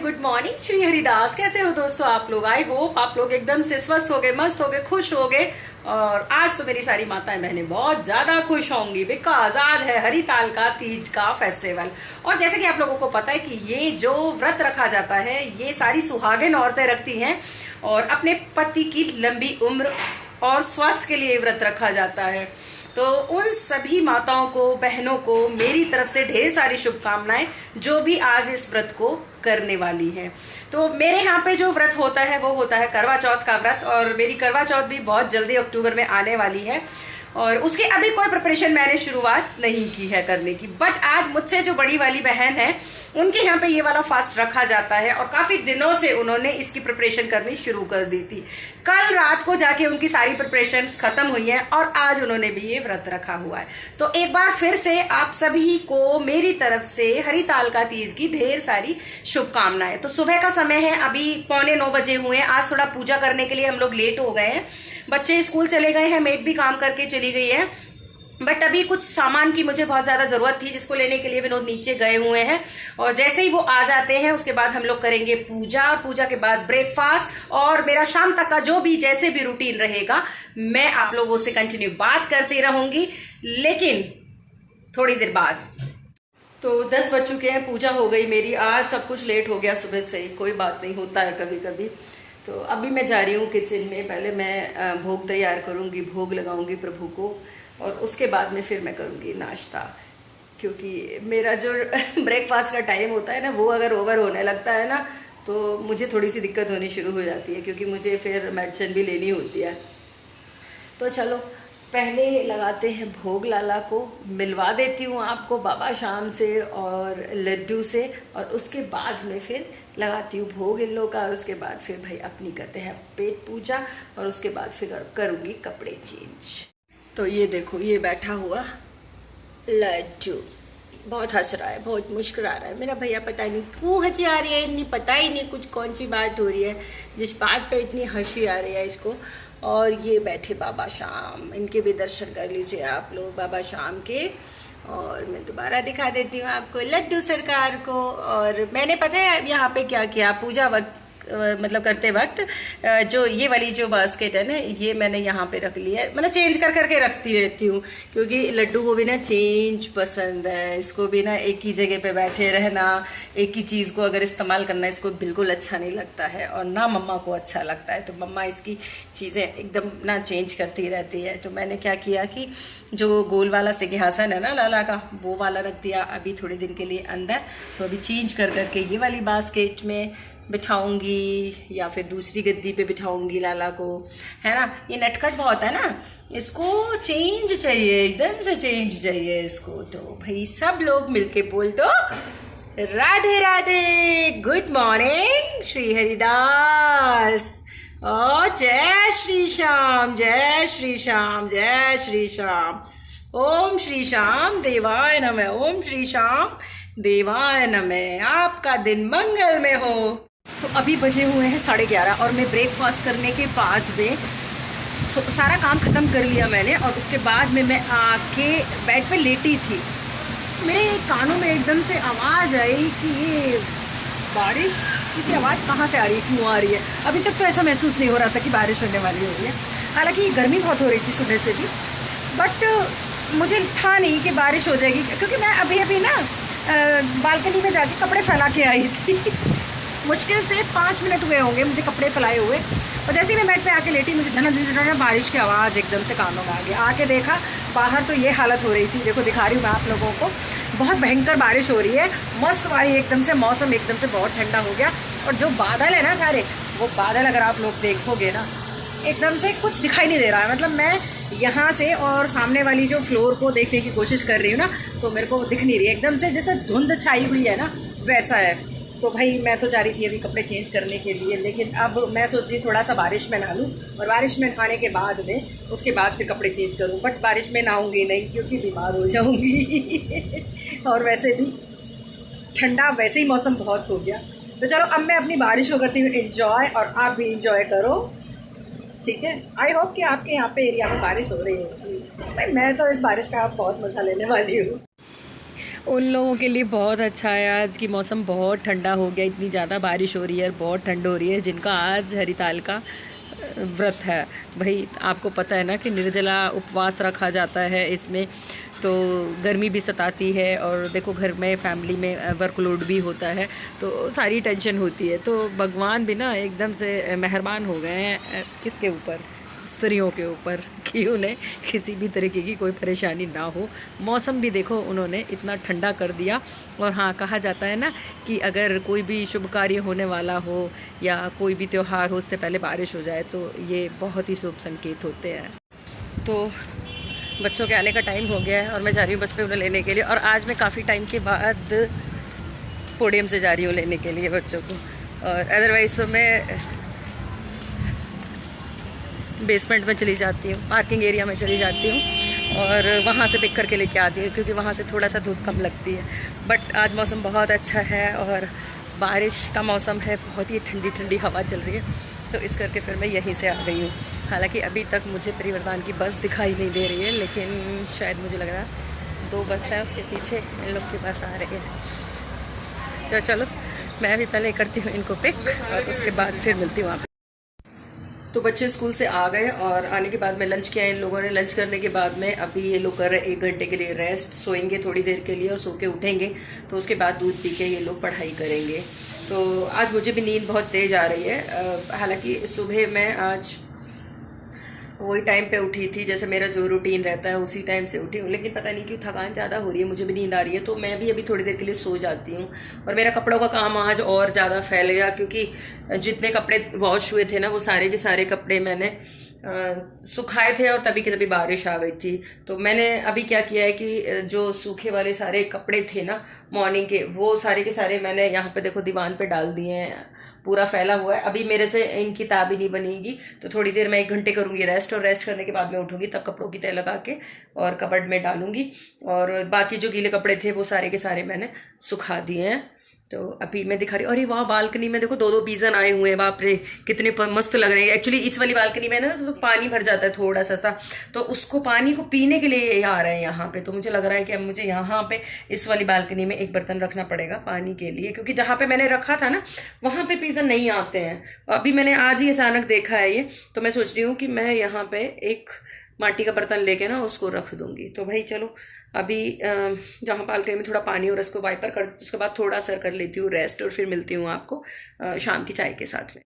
Good morning. Shri Haridas, कैसे हो दोस्तों आप लोग? आई होप आप लोग एकदम से स्वस्थ हो गए, मस्त हो गए, खुश हो गए। और आज तो मेरी सारी माताएं बहनें बहुत ज्यादा खुश होंगी बिकॉज आज है हरिताल का तीज का फेस्टिवल। और जैसे कि आप लोगों को पता है कि ये जो व्रत रखा जाता है ये सारी सुहागिन औरतें रखती हैं और अपने पति की लंबी उम्र और स्वास्थ्य के लिए व्रत रखा जाता है। तो उन सभी माताओं को, बहनों को मेरी तरफ से ढेर सारी शुभकामनाएं जो भी आज इस व्रत को करने वाली हैं। तो मेरे यहाँ पे जो व्रत होता है वो होता है करवा चौथ का व्रत, और मेरी करवा चौथ भी बहुत जल्दी अक्टूबर में आने वाली है और उसकी अभी कोई प्रिपरेशन मैंने शुरुआत नहीं की है करने की। बट आज मुझसे जो बड़ी वाली बहन है उनके यहाँ पे ये वाला फास्ट रखा जाता है और काफी दिनों से उन्होंने इसकी प्रिपरेशन करनी शुरू कर दी थी। कल रात को जाके उनकी सारी प्रिपरेशन खत्म हुई है और आज उन्होंने भी ये व्रत रखा हुआ है। तो एक बार फिर से आप सभी को मेरी तरफ से हरिताल का तीज की ढेर सारी शुभकामनाएं। तो सुबह का समय है, अभी 8:45 बजे हुए हैं। आज थोड़ा पूजा करने के लिए हम लोग लेट हो गए हैं, बच्चे स्कूल चले गए हैं, मेड भी काम करके चली गई है। बट अभी कुछ सामान की मुझे बहुत ज़्यादा ज़रूरत थी जिसको लेने के लिए विनोद नीचे गए हुए हैं और जैसे ही वो आ जाते हैं उसके बाद हम लोग करेंगे पूजा और पूजा के बाद ब्रेकफास्ट और मेरा शाम तक का जो भी जैसे भी रूटीन रहेगा मैं आप लोगों से कंटिन्यू बात करती रहूंगी, लेकिन थोड़ी देर बाद। तो 10 बज चुके हैं, पूजा हो गई मेरी। आज सब कुछ लेट हो गया सुबह से, कोई बात नहीं, होता है कभी कभी। तो अभी मैं जा रही हूँ किचन में, पहले मैं भोग तैयार करूँगी, भोग लगाऊंगी प्रभु को और उसके बाद में फिर मैं करूँगी नाश्ता, क्योंकि मेरा जो ब्रेकफास्ट का टाइम होता है ना वो अगर ओवर होने लगता है ना तो मुझे थोड़ी सी दिक्कत होनी शुरू हो जाती है, क्योंकि मुझे फिर मेडिसिन भी लेनी होती है। तो चलो पहले लगाते हैं भोग लाला को, मिलवा देती हूँ आपको बाबा शाम से और लड्डू से, और उसके बाद में फिर लगाती हूँ भोग इन लोग का। और उसके बाद फिर भाई अपनी करते हैं पेट पूजा और उसके बाद फिर करूँगी कपड़े चेंज। तो ये देखो, ये बैठा हुआ लड्डू बहुत हंस रहा है, बहुत मुस्कुरा रहा है मेरा भैया। पता नहीं क्यों हंसी आ रही है, इतनी पता ही नहीं कुछ कौन सी बात हो रही है जिस बात पे इतनी हंसी आ रही है इसको। और ये बैठे बाबा शाम, इनके भी दर्शन कर लीजिए आप लोग बाबा शाम के। और मैं दोबारा दिखा देती हूँ आपको लड्डू सरकार को। और मैंने पता है यहाँ पे क्या किया, पूजा वक्त मतलब करते वक्त जो ये वाली जो बास्केट है ना ये मैंने यहाँ पे रख लिया है, मतलब चेंज कर करके रखती रहती हूँ, क्योंकि लड्डू को भी ना चेंज पसंद है। इसको भी ना एक ही जगह पे बैठे रहना, एक ही चीज़ को अगर इस्तेमाल करना इसको बिल्कुल अच्छा नहीं लगता है और ना मम्मा को अच्छा लगता है। तो मम्मा इसकी चीज़ें एकदम ना चेंज करती रहती है। तो मैंने क्या किया कि जो गोल वाला सिंहासन है ना लाला का वो वाला रख दिया अभी थोड़ी दिन के लिए अंदर। तो अभी चेंज कर करके ये वाली बास्केट में बिठाऊंगी या फिर दूसरी गद्दी पे बिठाऊंगी लाला को, है ना। ये नटखट बहुत है ना, इसको चेंज चाहिए, एकदम से चेंज चाहिए इसको। तो भाई सब लोग मिलके बोल दो राधे राधे, गुड मॉर्निंग श्री हरिदास और जय श्री श्याम, जय श्री श्याम, जय श्री श्याम। ओम श्री श्याम देवाय नमः, ओम श्री श्याम देवाय नमः। आपका दिन मंगल में हो। तो अभी बजे हुए हैं 11:30 और मैं ब्रेकफास्ट करने के बाद में सारा काम ख़त्म कर लिया मैंने। और उसके बाद में मैं आके बेड पे लेटी थी, मेरे कानों में एकदम से आवाज़ आई कि ये बारिश की आवाज़ कहाँ से आ रही है, क्यों आ रही है। अभी तक तो ऐसा महसूस नहीं हो रहा था कि बारिश होने वाली हो रही है, हालांकि गर्मी बहुत हो रही थी सुबह से भी, बट मुझे था नहीं कि बारिश हो जाएगी, क्योंकि मैं अभी ना बालकनी में जाके कपड़े फैला के आई थी। मुश्किल से 5 मिनट हुए होंगे मुझे कपड़े फैलाए हुए, और जैसे ही मैं बेड पे आके लेटी मुझे झनझन बारिश की आवाज़ एकदम से कानों में आ गई। आके देखा बाहर तो ये हालत हो रही थी, देखो दिखा रही हूँ मैं आप लोगों को, बहुत भयंकर बारिश हो रही है, मस्त वाली एकदम से मौसम एकदम से बहुत ठंडा हो गया। और जो बादल है ना सारे, वो बादल अगर आप लोग देखोगे ना एकदम से कुछ दिखाई नहीं दे रहा है। मतलब मैं यहाँ से और सामने वाली जो फ्लोर को देखने की कोशिश कर रही हूँ ना तो मेरे को दिख नहीं रही है, एकदम से जैसे धुंध छाई हुई है ना वैसा है। तो भाई मैं तो जा रही थी अभी कपड़े चेंज करने के लिए, लेकिन अब मैं सोच रही थोड़ा सा बारिश में नहा लूँ और बारिश में नहाने के बाद में उसके बाद फिर कपड़े चेंज करूँ। बट बारिश में नहाऊंगी नहीं क्योंकि बीमार हो जाऊँगी और वैसे भी ठंडा, वैसे ही मौसम बहुत हो गया। तो चलो अब मैं अपनी बारिश को करती हूँ एंजॉय और आप भी एंजॉय करो, ठीक है। आई होप कि आपके यहाँ पे एरिया में बारिश हो रही है भाई, मैं तो इस बारिश का बहुत मज़ा लेने वाली हूँ। उन लोगों के लिए बहुत अच्छा है आज की मौसम बहुत ठंडा हो गया, इतनी ज़्यादा बारिश हो रही है, बहुत ठंड हो रही है, जिनका आज हरिताल का व्रत है। भाई आपको पता है ना कि निर्जला उपवास रखा जाता है इसमें, तो गर्मी भी सताती है और देखो घर में फैमिली में वर्कलोड भी होता है, तो सारी टेंशन होती है। तो भगवान भी ना एकदम से मेहरबान हो गए हैं किसके ऊपर, स्त्रियों के ऊपर, कि उन्हें किसी भी तरीके की कोई परेशानी ना हो। मौसम भी देखो उन्होंने इतना ठंडा कर दिया। और हाँ, कहा जाता है ना कि अगर कोई भी शुभ कार्य होने वाला हो या कोई भी त्यौहार हो, उससे पहले बारिश हो जाए तो ये बहुत ही शुभ संकेत होते हैं। तो बच्चों के आने का टाइम हो गया है और मैं जा रही हूँ बस पे उन्हें लेने के लिए। और आज मैं काफ़ी टाइम के बाद पोडियम से जा रही हूँ लेने के लिए बच्चों को, और अदरवाइज़ तो मैं बेसमेंट में चली जाती हूँ, पार्किंग एरिया में चली जाती हूँ और वहाँ से पिक करके लेके आती हूँ, क्योंकि वहाँ से थोड़ा सा धूप कम लगती है। बट आज मौसम बहुत अच्छा है और बारिश का मौसम है, बहुत ही ठंडी ठंडी हवा चल रही है, तो इस करके फिर मैं यहीं से आ गई हूँ। हालांकि अभी तक मुझे परिवर्तन की बस दिखाई नहीं दे रही है, लेकिन शायद मुझे लग रहा है 2 बस है उसके पीछे इन लोग की बस आ रही है। तो चलो मैं भी पहले करती हूँ इनको पिक और उसके बाद फिर मिलती हूँ वहाँ पे। तो बच्चे स्कूल से आ गए और आने के बाद में लंच किया इन लोगों ने। लंच करने के बाद में अभी ये लोग कर रहे हैं 1 घंटे के लिए रेस्ट, सोएंगे थोड़ी देर के लिए और सो के उठेंगे, तो उसके बाद दूध पी के ये लोग पढ़ाई करेंगे। तो आज मुझे भी नींद बहुत तेज़ आ रही है। हालांकि सुबह मैं आज वही टाइम पे उठी थी, जैसे मेरा जो रूटीन रहता है उसी टाइम से उठी हूँ, लेकिन पता नहीं क्यों थकान ज़्यादा हो रही है, मुझे भी नींद आ रही है, तो मैं भी अभी थोड़ी देर के लिए सो जाती हूँ। और मेरा कपड़ों का काम आज और ज़्यादा फैल गया, क्योंकि जितने कपड़े वॉश हुए थे ना वो सारे के सारे कपड़े मैंने सुखाए थे और तभी की तभी बारिश आ गई थी। तो मैंने अभी क्या किया है कि जो सूखे वाले सारे कपड़े थे ना मॉर्निंग के, वो सारे के सारे मैंने यहाँ पे देखो दीवान पे डाल दिए हैं, पूरा फैला हुआ है। अभी मेरे से इनकी ताब ही नहीं बनेगी, तो थोड़ी देर मैं 1 घंटे करूँगी रेस्ट, और रेस्ट करने के बाद मैं उठूँगी, तब कपड़ों की तह लगा के और कबर्ड में डालूंगी। और बाकी जो गीले कपड़े थे वो सारे के सारे मैंने सुखा दिए हैं। तो अभी मैं दिखा रही हूँ, अरे वाह बालकनी में देखो 2-2 बीजन आए हुए हैं, बाप रे कितने मस्त लग रहे हैं। एक्चुअली इस वाली बालकनी में ना तो पानी भर जाता है थोड़ा सा, तो उसको पानी को पीने के लिए ये आ रहे हैं यहाँ पे। तो मुझे लग रहा है कि अब मुझे यहाँ पे इस वाली बालकनी में 1 बर्तन रखना पड़ेगा पानी के लिए, क्योंकि जहाँ पे मैंने रखा था ना वहाँ पे पीजन नहीं आते हैं। अभी मैंने आज ही अचानक देखा है ये, तो मैं सोच रही हूँ कि मैं यहाँ पे एक माटी का बर्तन लेके ना उसको रख दूंगी। तो भाई चलो अभी जहाँ बालकनी में थोड़ा पानी और उसको वाइपर कर, उसके बाद थोड़ा सर कर लेती हूँ रेस्ट, और फिर मिलती हूँ आपको शाम की चाय के साथ में।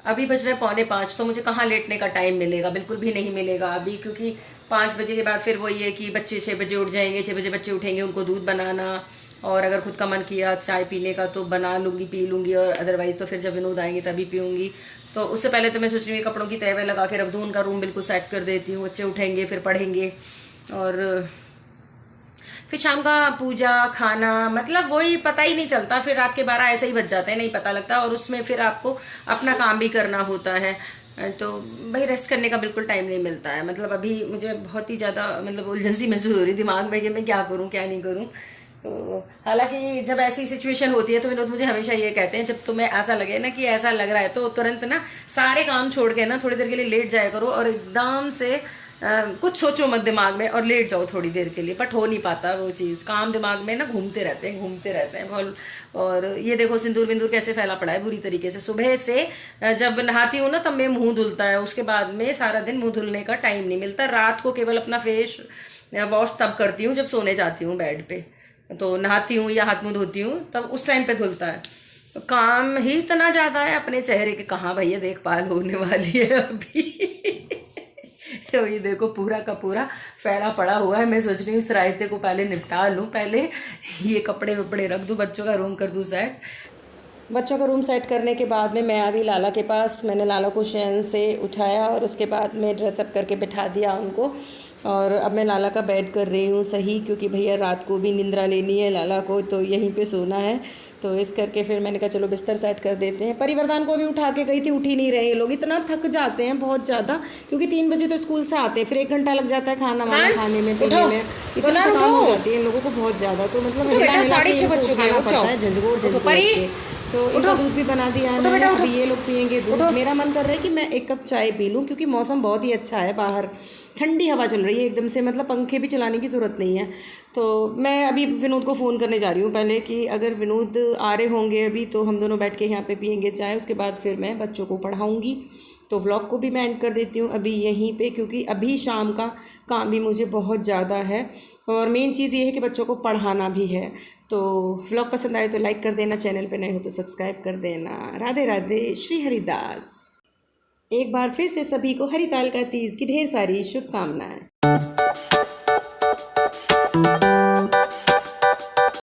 अभी बज रहे 4:45, तो मुझे कहाँ लेटने का टाइम मिलेगा, बिल्कुल भी नहीं मिलेगा अभी, क्योंकि 5 बजे के बाद फिर वही है कि बच्चे 6 बजे उठ जाएंगे, 6 बजे बच्चे उठेंगे, उनको दूध बनाना, और अगर खुद का मन किया चाय पीने का तो बना लूँगी पी लूँगी, और अदरवाइज़ तो फिर जब विनोद आएंगे तभी पीऊँगी। तो उससे पहले तो मैं सोच रही हूँ कपड़ों की तह लगा के रख दूँ, उनका रूम बिल्कुल सेट कर देती हूँ, बच्चे उठेंगे फिर पढ़ेंगे, और फिर शाम का पूजा खाना, मतलब वही पता ही नहीं चलता, फिर रात के 12 ऐसे ही बज जाते हैं, नहीं पता लगता, और उसमें फिर आपको अपना काम भी करना होता है। तो भाई रेस्ट करने का बिल्कुल टाइम नहीं मिलता है। मतलब अभी मुझे बहुत ही ज़्यादा मतलब उलझन सी महसूस हो रही दिमाग में कि मैं क्या करूँ क्या नहीं करूँ। तो हालांकि जब ऐसी सिचुएशन होती है तो विनोद मुझे हमेशा ये कहते हैं, जब तुम्हें ऐसा लगे ना कि ऐसा लग रहा है तो तुरंत ना सारे काम छोड़ के ना थोड़ी देर के लिए लेट जाया करो, और एकदम से कुछ सोचो मत दिमाग में और लेट जाओ थोड़ी देर के लिए। बट हो नहीं पाता वो चीज़, काम दिमाग में ना घूमते रहते हैं बहुत। और ये देखो सिंदूर बिंदूर कैसे फैला पड़ा है बुरी तरीके से। सुबह से जब नहाती हूँ ना तब मैं मुंह धुलता है, उसके बाद में सारा दिन मुंह धुलने का टाइम नहीं मिलता। रात को केवल अपना फेस वॉश तब करती हूँ जब सोने जाती हूँ बेड पे, तो नहाती हूँ या हाथ मुंह धोती हूँ तब उस टाइम पे धुलता है। तो काम ही इतना ज़्यादा है अपने चेहरे के, कहाँ भैया देखभाल होने वाली है अभी। तो ये देखो पूरा का पूरा फैला पड़ा हुआ है। मैं सोच रही हूँ इस रायते को पहले निपटा लूँ, पहले ये कपड़े वपड़े रख दूँ, बच्चों का रूम कर दूँ सेट। बच्चों का रूम सेट करने के बाद में मैं आ गई लाला के पास। मैंने लाला को शयन से उठाया और उसके बाद में ड्रेसअप करके बिठा दिया उनको, और अब मैं लाला का बेड कर रही हूँ सही, क्योंकि भैया रात को भी निंद्रा लेनी है लाला को, तो यहीं पे सोना है। तो इस करके फिर मैंने कहा चलो बिस्तर सेट कर देते हैं। परिवर्तन को भी उठा के गई थी, उठ ही नहीं रहे ये लोग, इतना थक जाते हैं बहुत ज़्यादा, क्योंकि 3 बजे तो स्कूल से आते हैं, फिर 1 घंटा लग जाता है खाना वाना खाने में पीने में, इतना थकान हो जाती है इन लोगों को बहुत ज़्यादा। तो मतलब 6:30 बज चुके हैं, झंझोर तो इनका दूध भी बना दिया है मैंने, अभी ये लोग पियेंगे दूध। मेरा मन कर रहा है कि मैं 1 कप चाय पी लूँ, क्योंकि मौसम बहुत ही अच्छा है बाहर, ठंडी हवा चल रही है एकदम से, मतलब पंखे भी चलाने की ज़रूरत नहीं है। तो मैं अभी विनोद को फ़ोन करने जा रही हूँ पहले, कि अगर विनोद आ रहे होंगे अभी तो हम दोनों बैठ के यहाँ पे पियेंगे चाय, उसके बाद फिर मैं बच्चों को पढ़ाऊँगी। तो व्लॉग को भी मैं एंड कर देती हूँ अभी यहीं पे, क्योंकि अभी शाम का काम भी मुझे बहुत ज़्यादा है और मेन चीज़ ये है कि बच्चों को पढ़ाना भी है। तो व्लॉग पसंद आए तो लाइक कर देना, चैनल पे नए हो तो सब्सक्राइब कर देना। राधे राधे, श्री हरिदास। एक बार फिर से सभी को हरिताल का तीज की ढेर सारी शुभकामनाएं।